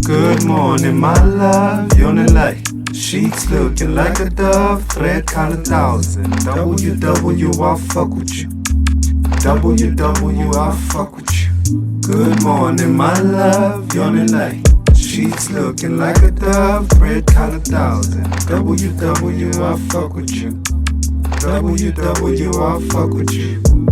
Good morning, my love, yawning like sheets looking like a dove, thread collar 1,000. WW, I fuck with you. WW, I fuck with you. Good morning, my love, yawning like sheets looking like a dove, thread collar 1,000. WW, I fuck with you. WW, I fuck with you.